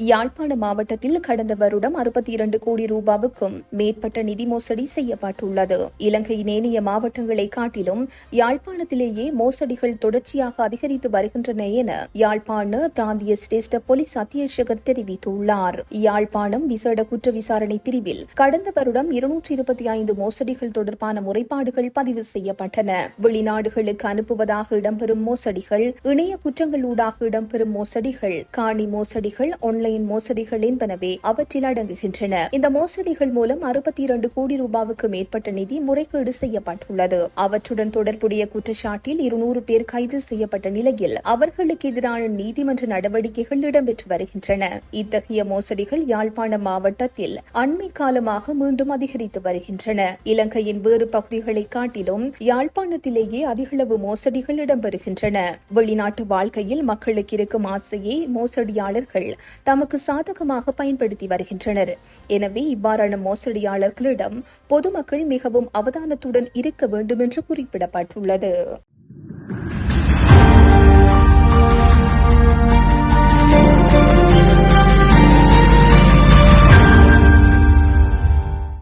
யாழ்ப்பாண மாவட்டத்தில் கடந்த வருடம் 62 கோடி ரூபாவுக்கும் மேற்பட்ட நிதி மோசடி செய்யப்பட்டுள்ளது. இலங்கையின் ஏனைய மாவட்டங்களை காட்டிலும் யாழ்ப்பாணத்திலேயே மோசடிகள் தொடர்ச்சியாக அதிகரித்து வருகின்றன என யாழ்ப்பாண பிராந்திய சிரேஷ்ட போலீஸ் அத்தியட்சகர் தெரிவித்துள்ளார். யாழ்ப்பாணம் விசேட குற்ற விசாரணை பிரிவில் கடந்த வருடம் 225 மோசடிகள் தொடர்பான முறைப்பாடுகள் பதிவு செய்யப்பட்டன. வெளிநாடுகளுக்கு அனுப்புவதாக இடம்பெறும் மோசடிகள், இணைய குற்றங்களூடாக இடம்பெறும் மோசடிகள், காணி மோசடிகள், ஆன்லைன் மோசடிகள் என்பனவே அவற்றில் அடங்குகின்றன. இந்த மோசடிகள் மூலம் 62 கோடி ரூபாவுக்கு மேற்பட்ட நிதி முறைகேடு செய்யப்பட்டுள்ளது. அவற்றுடன் தொடர்புடைய குற்றச்சாட்டில் 200 பேர் கைது செய்யப்பட்ட நிலையில் அவர்களுக்கு எதிரான நீதிமன்ற நடவடிக்கைகள் இடம்பெற்று வருகின்றன. இத்தகைய மோசடிகள் யாழ்ப்பாணம் மாவட்டத்தில் அண்மை காலமாக மீண்டும் அதிகரித்து வருகின்றன. இலங்கையின் வேறு பகுதிகளை காட்டிலும் யாழ்ப்பாணத்திலேயே அதிகளவு மோசடிகள் இடம்பெறுகின்றன. வெளிநாட்டு வாழ்க்கையில் மக்களுக்கு இருக்கும் ஆசையை மோசடியாளர்கள் தமக்கு சாதகமாக பயன்படுத்தி வருகின்றனர். எனவே இவ்வாறான மோசடியாளர்களிடம் பொதுமக்கள் மிகவும் அவதானத்துடன் இருக்க வேண்டும் என்று குறிப்பிடப்பட்டுள்ளது.